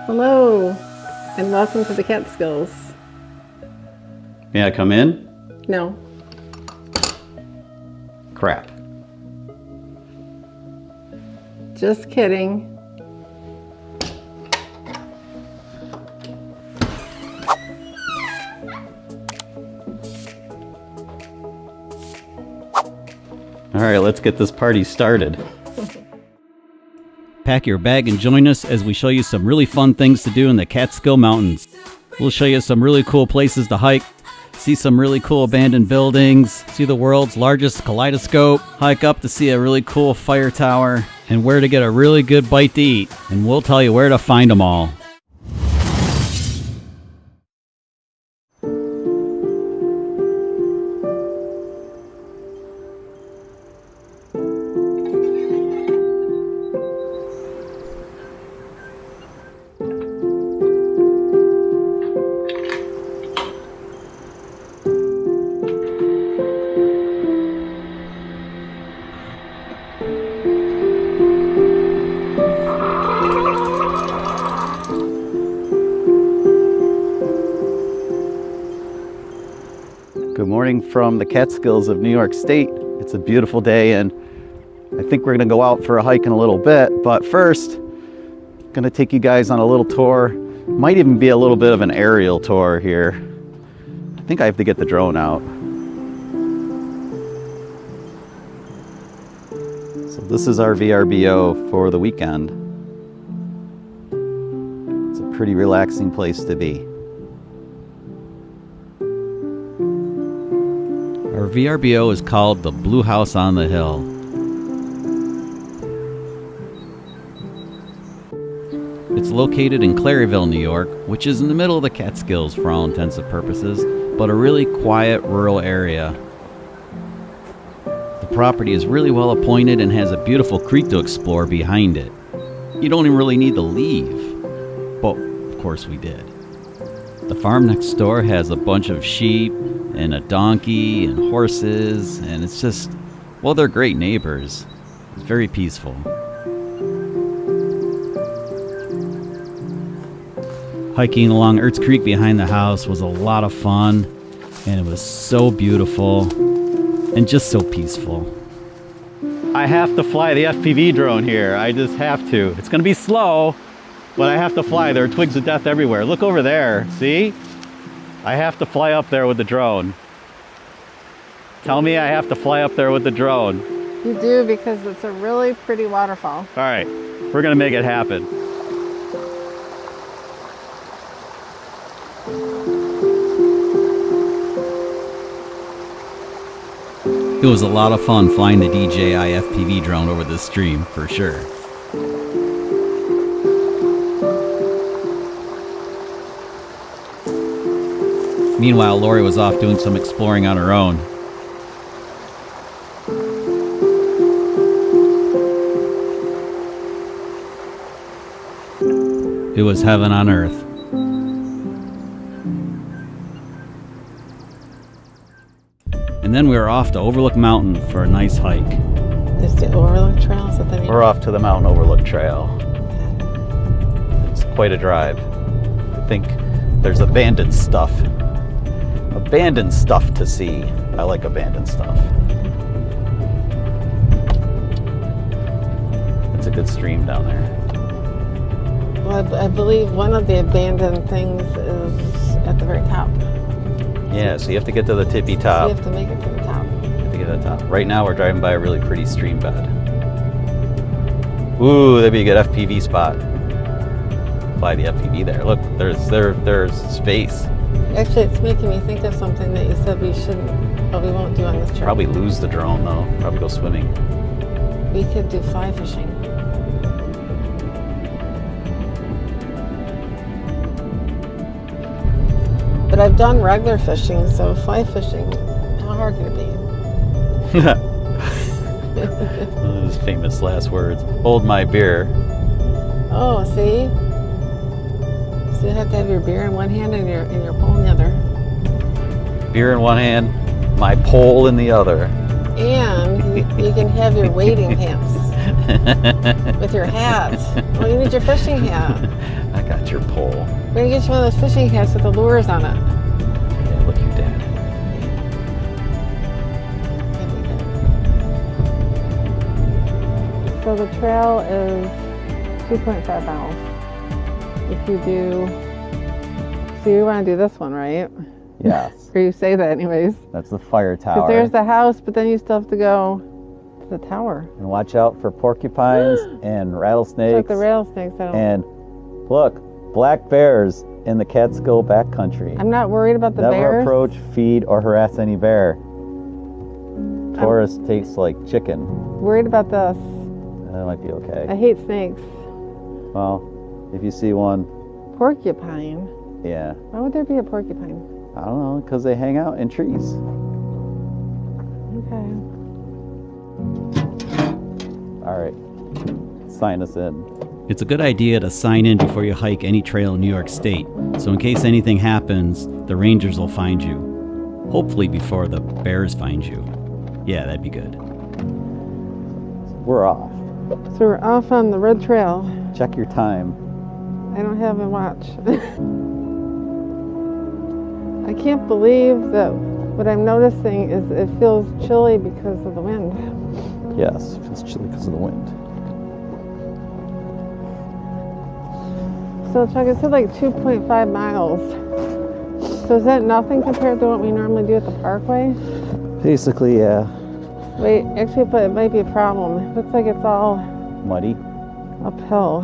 Hello, and welcome to the Catskills. May I come in? No. Crap. Just kidding. All right, let's get this party started. Pack your bag and join us as we show you some really fun things to do in the Catskill Mountains. We'll show you some really cool places to hike, see some really cool abandoned buildings, see the world's largest kaleidoscope, hike up to see a really cool fire tower, and where to get a really good bite to eat. And we'll tell you where to find them all. Good morning from the Catskills of New York State. It's a beautiful day and I think we're gonna go out for a hike in a little bit, but first, I'm gonna take you guys on a little tour. Might even be a little bit of an aerial tour here. I think I have to get the drone out. So this is our VRBO for the weekend. It's a pretty relaxing place to be. Our VRBO is called the Blue House on the Hill. It's located in Claryville, New York, which is in the middle of the Catskills for all intents and purposes, but a really quiet rural area. The property is really well appointed and has a beautiful creek to explore behind it. You don't even really need to leave, but of course we did. The farm next door has a bunch of sheep and a donkey and horses, and it's just, well, they're great neighbors. It's very peaceful. Hiking along Ertz Creek behind the house was a lot of fun, and it was so beautiful and just so peaceful. I have to fly the FPV drone here. I just have to. It's gonna be slow, but I have to fly. There are twigs of death everywhere. Look over there, see? I have to fly up there with the drone. Tell me I have to fly up there with the drone. You do, because it's a really pretty waterfall. All right, we're gonna make it happen. It was a lot of fun flying the DJI FPV drone over this stream, for sure. Meanwhile, Lori was off doing some exploring on her own. It was heaven on earth. And then we were off to Overlook Mountain for a nice hike. There's the Overlook Trail, is that the name? We're off to the Mountain Overlook Trail. It's quite a drive. I think there's abandoned stuff. Abandoned stuff to see. I like abandoned stuff. It's a good stream down there. Well, I believe one of the abandoned things is at the very top. Yeah, so you have to get to the tippy top. So you have to make it to the top. You have to get to the top. Right now we're driving by a really pretty stream bed. Ooh, that'd be a good FPV spot. Fly the FPV there. Look, there's space. Actually, it's making me think of something that you said we shouldn't, but we won't do on this trip. Probably lose the drone though. Probably go swimming. We could do fly fishing. But I've done regular fishing, so fly fishing, how hard could it be? Those famous last words. Hold my beer. Oh, see? So you have to have your beer in one hand and your pole in the other. Beer in one hand, my pole in the other. And you can have your wading pants. With your hat. Well, you need your fishing hat. I got your pole. We're gonna get you one of those fishing hats with the lures on it. Yeah, look, your dad. So the trail is 2.5 miles. If you do, so you want to do this one, right? Yes. Or you say that anyways. That's the fire tower. Because there's the house, but then you still have to go to the tower. And watch out for porcupines and rattlesnakes. Like the rattlesnakes. And look, black bears in the Catskill backcountry. I'm not worried about the Never bears. approach, feed, or harass any bear. Taurus tastes like chicken. Worried about this. That might be okay. I hate snakes. Well, if you see one. Porcupine? Yeah. Why would there be a porcupine? I don't know, because they hang out in trees. Okay. All right, sign us in. It's a good idea to sign in before you hike any trail in New York State, so in case anything happens, the rangers will find you. Hopefully before the bears find you. Yeah, that'd be good. We're off. So we're off on the red trail. Check your time. I don't have a watch. I can't believe that what I'm noticing is it feels chilly because of the wind. Yes, it feels chilly because of the wind. So Chuck, it said like 2.5 miles. So is that nothing compared to what we normally do at the parkway? Basically, yeah. Wait, actually, but it might be a problem. It looks like it's all Muddy. uphill.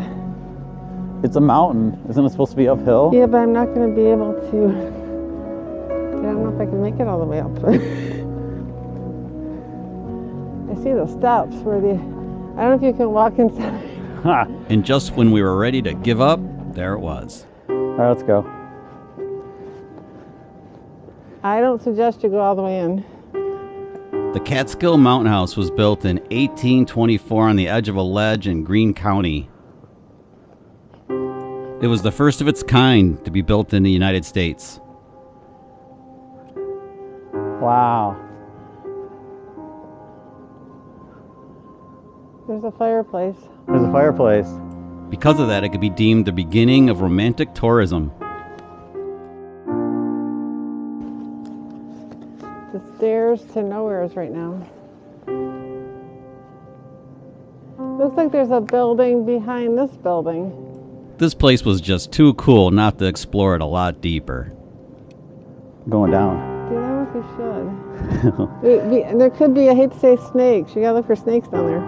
It's a mountain. Isn't it supposed to be uphill? Yeah, but I'm not going to be able to. I don't know if I can make it all the way up. I see the steps where the. I don't know if you can walk inside. Ha! And just when we were ready to give up, there it was. All right, let's go. I don't suggest you go all the way in. The Catskill Mountain House was built in 1824 on the edge of a ledge in Greene County. It was the first of its kind to be built in the United States. Wow. There's a fireplace. There's a fireplace. Because of that, it could be deemed the beginning of romantic tourism. The stairs to nowhere's right now. Looks like there's a building behind this building. This place was just too cool not to explore it a lot deeper. Going down. Dude, I don't know if you should. There could be, I hate to say snakes. You gotta look for snakes down there.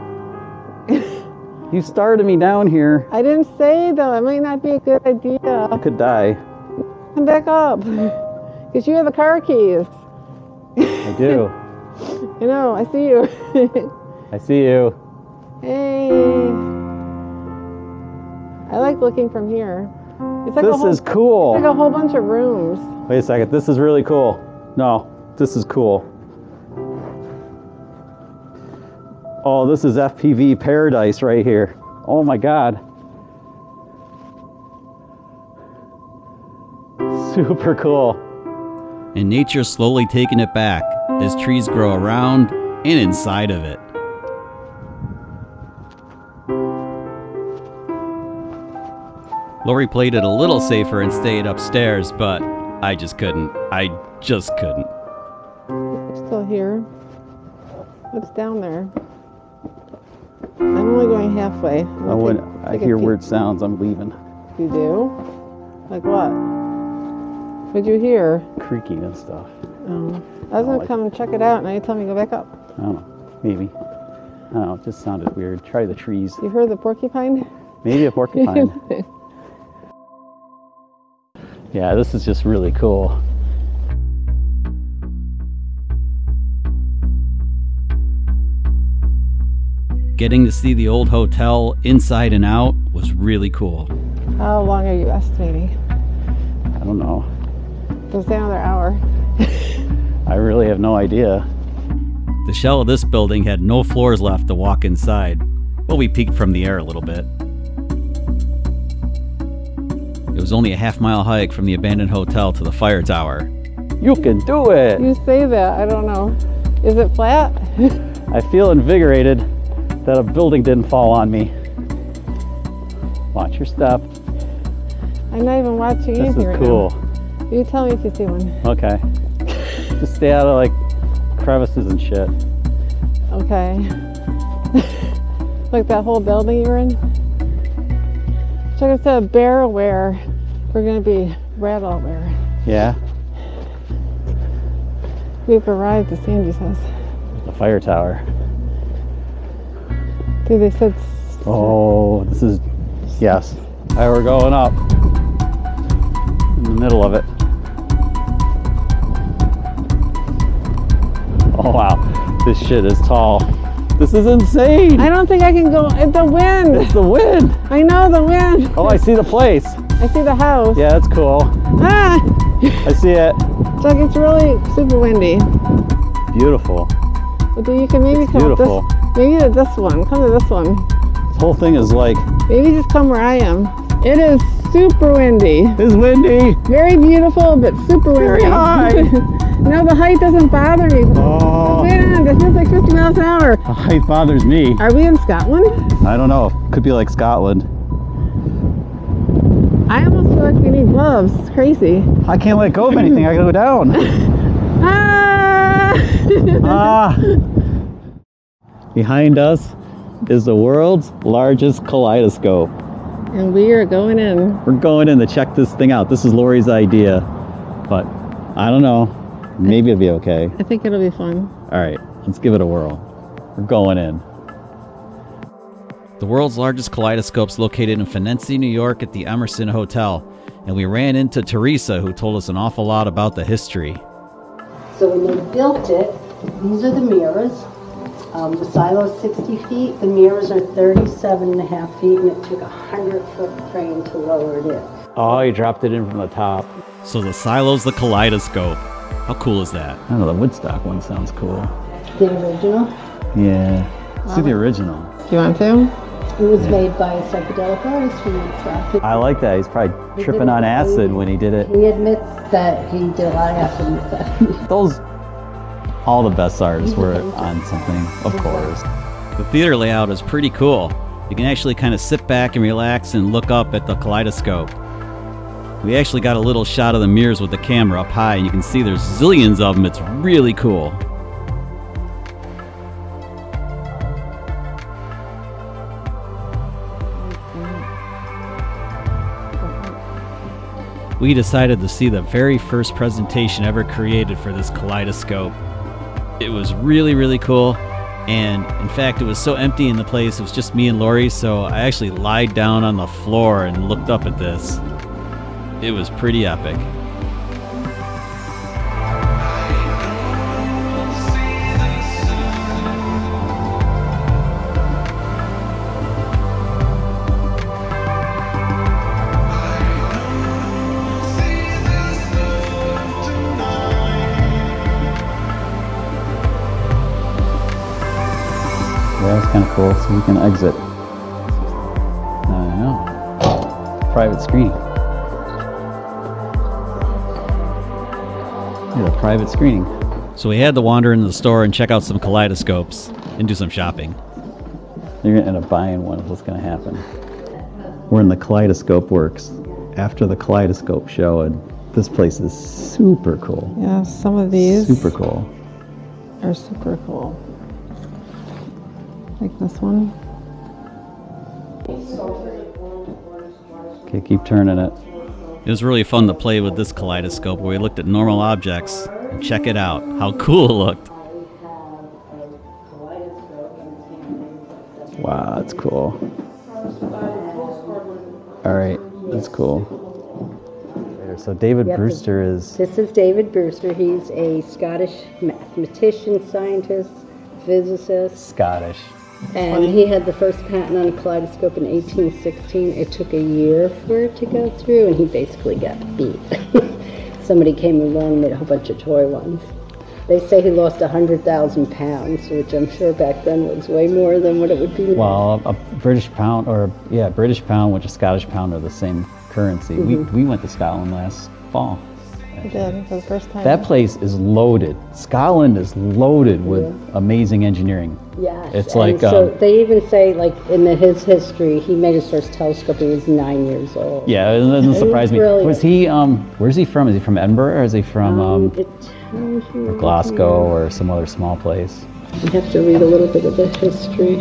You started me down here. I didn't say though, it might not be a good idea. I could die. Come back up. Because you have the car keys. I do. I know, I see you. I see you. Hey. I like looking from here. It's like This is cool. It's like a whole bunch of rooms. Wait a second. This is really cool. No, this is cool. Oh, this is FPV paradise right here. Oh my God. Super cool. And nature's slowly taking it back as trees grow around and inside of it. Lori played it a little safer and stayed upstairs, but I just couldn't. I just couldn't. We're still here. What's down there? I'm only going halfway. I hear weird sounds. I'm leaving. You do? Like what? What'd you hear? Creaking and stuff. Oh. I was going to come and check it out, and now you tell me to go back up. I don't know. Maybe. I don't know. It just sounded weird. Try the trees. You heard the porcupine? Maybe a porcupine. Yeah, this is just really cool. Getting to see the old hotel inside and out was really cool. How long are you estimating? I don't know. Just another hour. I really have no idea. The shell of this building had no floors left to walk inside, but we peeked from the air a little bit. It was only a half-mile hike from the abandoned hotel to the fire tower. You can do it! You say that, I don't know. Is it flat? I feel invigorated. that a building didn't fall on me. Watch your step. I'm not even watching This anything is right cool. now. You tell me if you see one. Okay. Just stay out of like crevices and shit. Okay. Like that whole building you were in? So instead of bear aware, we're gonna be rattle aware. Yeah. We've arrived, as Sandy says. The fire tower. Dude, they said. Oh, this is, yes. All right, we're going up. In the middle of it. Oh wow, this shit is tall. This is insane. I don't think I can go. It's the wind. It's the wind. I know the wind. Oh, I see the place. I see the house. Yeah, that's cool. Ah! I see it. It's like it's really super windy. Beautiful. But you can maybe It's come beautiful. up maybe to this one. Come to this one. This whole thing is like, Maybe just come where I am. It is super windy. it's windy. Very beautiful, but super windy. Very high. No, the height doesn't bother me. Oh, Wait on, this feels like 50 miles an hour. the height bothers me. Are we in Scotland? I don't know. Could be like Scotland. I almost feel like we need gloves. It's crazy. I can't let go of anything. I gotta go down. Ah! Ah. Behind us is the world's largest kaleidoscope. And we are going in. We're going in to check this thing out. This is Lori's idea, but I don't know. Maybe it'll be okay. I think it'll be fun. All right, let's give it a whirl. We're going in. The world's largest kaleidoscope's located in Fanency, New York at the Emerson Hotel, and we ran into Teresa, who told us an awful lot about the history. So when they built it, these are the mirrors. The silo is 60 feet, the mirrors are 37.5 feet, and it took a 100-foot crane to lower it in. Oh, you dropped it in from the top. So the silo's the kaleidoscope. How cool is that? I don't know, the Woodstock one sounds cool. The original, Yeah, let's do the original. Do you want to? it was made by a psychedelic artist from Woodstock. I like that. He's probably tripping on acid when he did it. He admits that he did a lot of acid in the 70s. Those, all the best artists were on something, of course. The theater layout is pretty cool. You can actually kind of sit back and relax and look up at the kaleidoscope. We actually got a little shot of the mirrors with the camera up high, and you can see there's zillions of them. It's really cool. We decided to see the very first presentation ever created for this kaleidoscope. It was really, really cool. And in fact, it was so empty in the place, it was just me and Lori, so I actually lied down on the floor and looked up at this. It was pretty epic. Yeah, that's kind of cool. So we can exit. I know. Private screening. Yeah, a private screening. So we had to wander into the store and check out some kaleidoscopes and do some shopping. You're gonna end up buying one. What's gonna happen? We're in the Kaleidoscope Works after the Kaleidoscope show, and this place is super cool. Yeah, some of these Super cool. are super cool. Like this one. Okay, keep turning it. It was really fun to play with this kaleidoscope where we looked at normal objects and check it out, how cool it looked. Wow, that's cool. All right, that's cool. So David Brewster is... This is David Brewster. He's a Scottish mathematician, scientist, physicist. Scottish. And he had the first patent on a kaleidoscope in 1816. It took a year for it to go through, and he basically got beat. Somebody came along and made a whole bunch of toy ones. They say he lost 100,000 pounds, which I'm sure back then was way more than what it would be now. Well, a British pound, or yeah, British pound, which a Scottish pound are the same currency. We went to Scotland last fall, I did for the first time. That place is loaded. Scotland is loaded with amazing engineering. Yes. It's and like so they even say, like, in his history, he made his first telescope. He was 9 years old. yeah, it doesn't surprise me. brilliant. Was he where's he from? Is he from Edinburgh or is he from It tells you Glasgow or some other small place? You have to read a little bit of the history.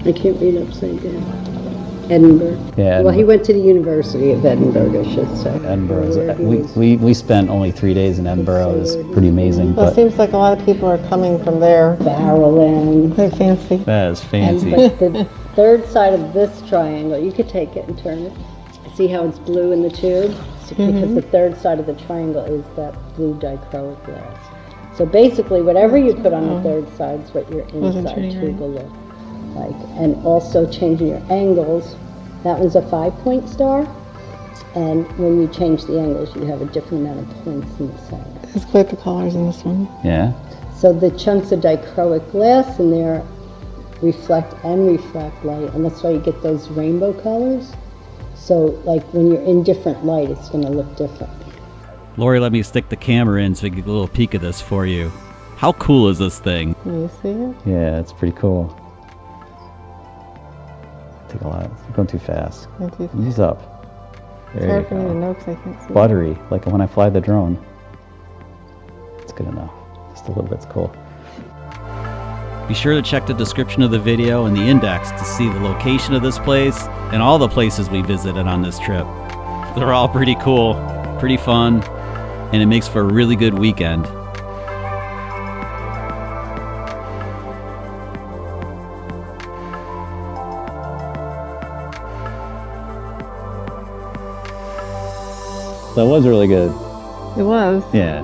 I can't read upside down. Edinburgh. Yeah. Well, he went to the University of Edinburgh, I should say. Edinburgh. We spent only 3 days in Edinburgh. It was pretty amazing. Well, it But seems like a lot of people are coming from there. Barrowland. They're fancy. that is fancy. But the third side of this triangle, you could take it and turn it. See how it's blue in the tube? Because the third side of the triangle is that blue dichroic glass. So basically, whatever you put on the third side is what your inside tube will look like. And also changing your angles. That one's a 5-point star. And when you change the angles, you have a different amount of points in the center. It's quite the colors in this one. Yeah. So the chunks of dichroic glass in there reflect light, and that's why you get those rainbow colors. So like when you're in different light, it's going to look different. Lori let me stick the camera in so we can get a little peek of this for you. How cool is this thing? Can you see it? Yeah, it's pretty cool. Take a lot. I'm going too fast. Ease up. It's There hard you for me to go. know because I can't see. Buttery, like when I fly the drone. It's good enough. Just a little bit's cool. Be sure to check the description of the video and the index to see the location of this place and all the places we visited on this trip. They're all pretty cool, pretty fun, and it makes for a really good weekend. That was really good. It was. Yeah.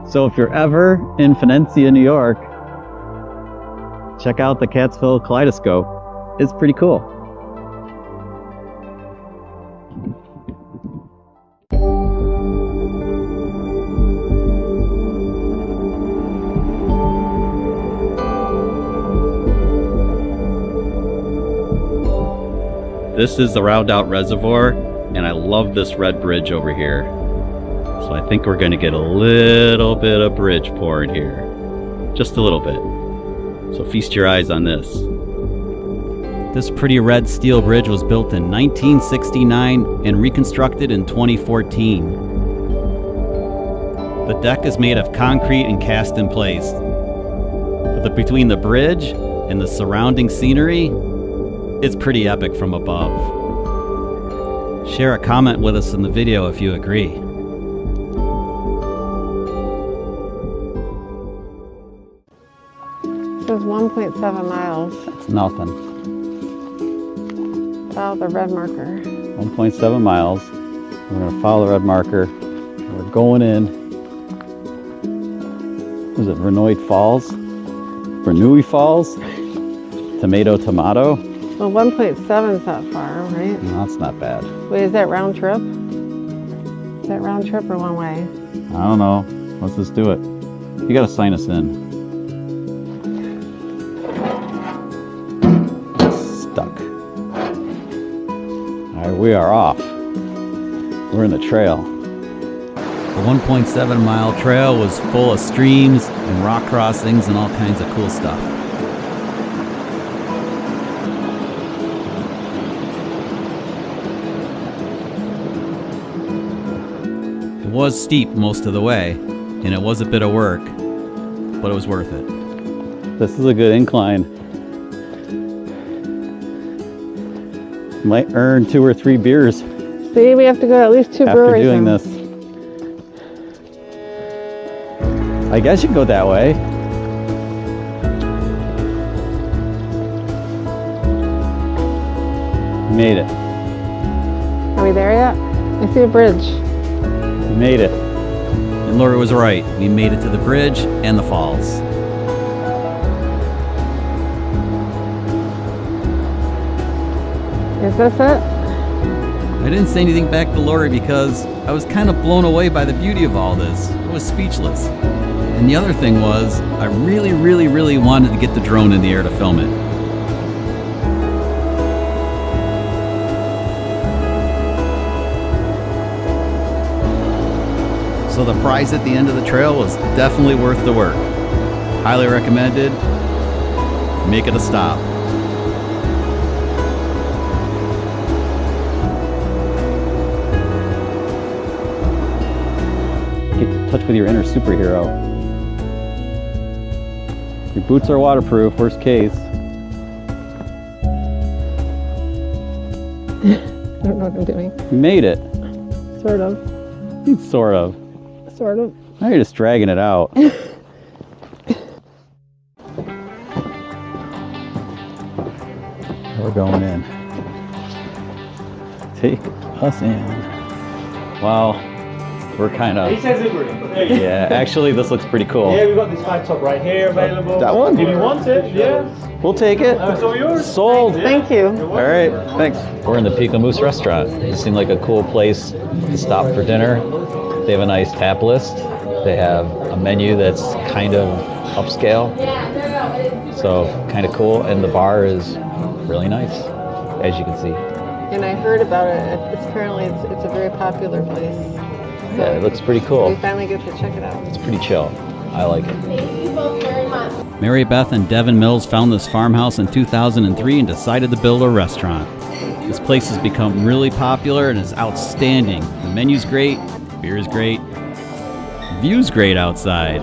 So if you're ever in Valencia, New York, check out the Catskill Kaleidoscope. It's pretty cool. This is the Round Out Reservoir, and I love this red bridge over here. So I think we're going to get a little bit of bridge porn here. Just a little bit. So feast your eyes on this. This pretty red steel bridge was built in 1969 and reconstructed in 2014. The deck is made of concrete and cast in place. But between the bridge and the surrounding scenery, it's pretty epic from above. Share a comment with us in the video if you agree. It says 1.7 miles. It's nothing. Follow the red marker. 1.7 miles. We're going to follow the red marker. We're going in. What is it? Vernooy Falls? Vernooy Falls? Tomato. Well, 1.7 is not far, right? No, that's not bad. Wait, is that round trip? Is that round trip or one way? I don't know. Let's just do it. You got to sign us in. Stuck. All right, we are off. We're in the trail. The 1.7 mile trail was full of streams and rock crossings and all kinds of cool stuff. It was steep most of the way, and it was a bit of work, but it was worth it. This is a good incline. Might earn 2 or 3 beers See, we have to go to at least 2 after breweries. doing now. this. I guess you can go that way. We made it. Are we there yet? I see a bridge. We made it. And Laura was right. We made it to the bridge and the falls. Is this it? I didn't say anything back to Lori because I was kind of blown away by the beauty of all this. I was speechless. And the other thing was, I really wanted to get the drone in the air to film it. So the prize at the end of the trail was definitely worth the work. Highly recommended. Make it a stop. Get in touch with your inner superhero. Your boots are waterproof, worst case. I don't know what I'm doing. You made it. Sort of. Sort of. Sort of. Now you're just dragging it out. We're going in. Take us in. Wow. We're kind of... He says agree. Yeah, actually this looks pretty cool. Yeah, we've got this high top right here available. That one? If you want it, yeah. We'll take it. It's all yours. Sold. Thank you. All right, thanks. We're in the Peekamoose Restaurant. It seemed like a cool place to stop for dinner. They have a nice tap list. They have a menu that's kind of upscale. So kind of cool. And the bar is really nice, as you can see. And I heard about it. It's apparently it's a very popular place. So Yeah, it looks pretty we cool. finally get to check it out. It's pretty chill. I like it. Thank you both very much. Mary Beth and Devin Mills found this farmhouse in 2003 and decided to build a restaurant. This place has become really popular and is outstanding. The menu's great, beer is great, view's great outside.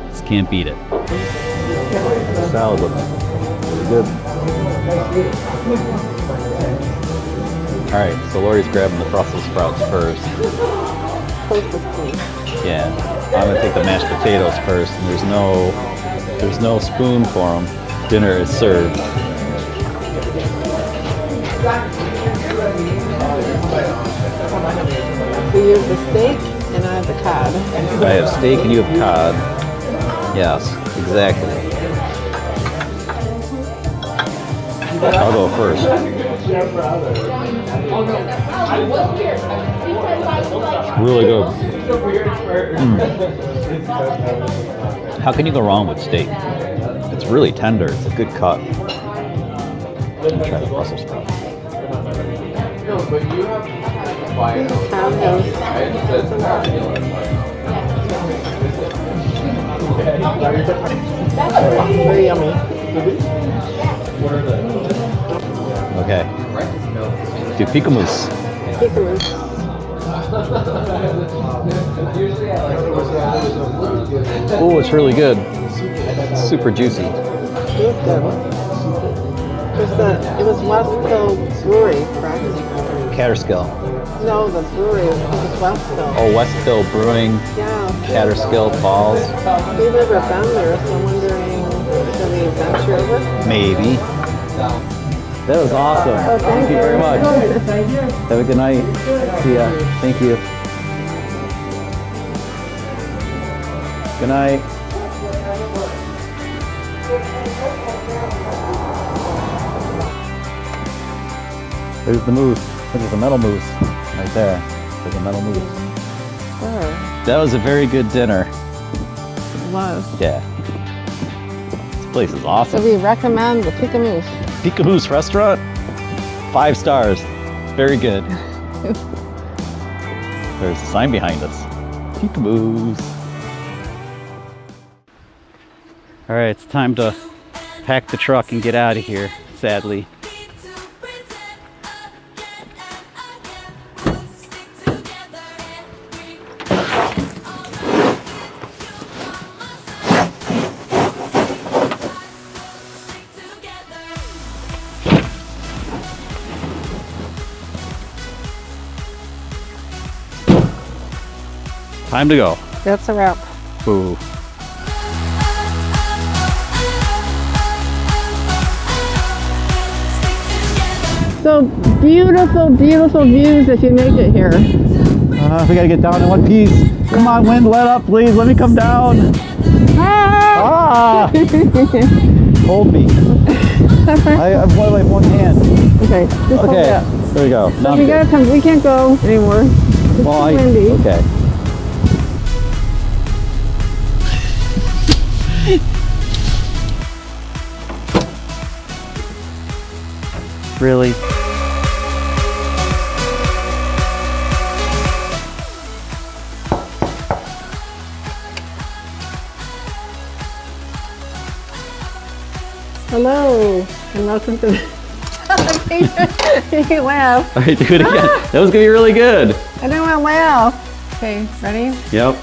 Just can't beat it. The salad looks really good. All right, so Lori's grabbing the Brussels sprouts first. Closest to me. Yeah, I'm gonna take the mashed potatoes first. And there's no spoon for them. Dinner is served. We use the steak and I have the cod. I have steak and you have cod. Yes, exactly. I'll go first. Really good. How can you go wrong with steak? It's really tender. It's a good cut. Let me try the Brussels sprout. Very yummy. Okay. Do Peekamoose. Peekamoose. Oh, it's really good. It's super juicy. It was good. It was Westville Brewery, correct? Catskill. No, the brewery was Westville. Oh, Westville Brewing, Yeah. Catskill Falls. We've never been there, so I'm wondering, should we venture over? Maybe. That was awesome. Oh, thank you you. very much. Have a good night. See ya. Thank you. Good night. There's the moose. There's a metal moose right there. There's a metal moose. Sure. That was a very good dinner. It was. Yeah. This place is So awesome. we recommend the Peekamoose. Peekamoose Restaurant, 5 stars. It's very good. There's a sign behind us. Peekamoose. All right, it's time to pack the truck and get out of here, sadly. Time to go. That's a wrap. Boo. So beautiful, beautiful views if you make it here. We gotta get down in one piece. Come on, wind, let up, please. Let me come down. Ah! Hold me. I have one hand. Okay, just hold Okay, up. there we go. So Now I'm we good. gotta come. We can't go anymore. It's Well, too windy. okay. Really? Hello, and welcome to you can laugh. All right, do it again. That was gonna be really good. I didn't want to laugh. Okay, ready? Yep.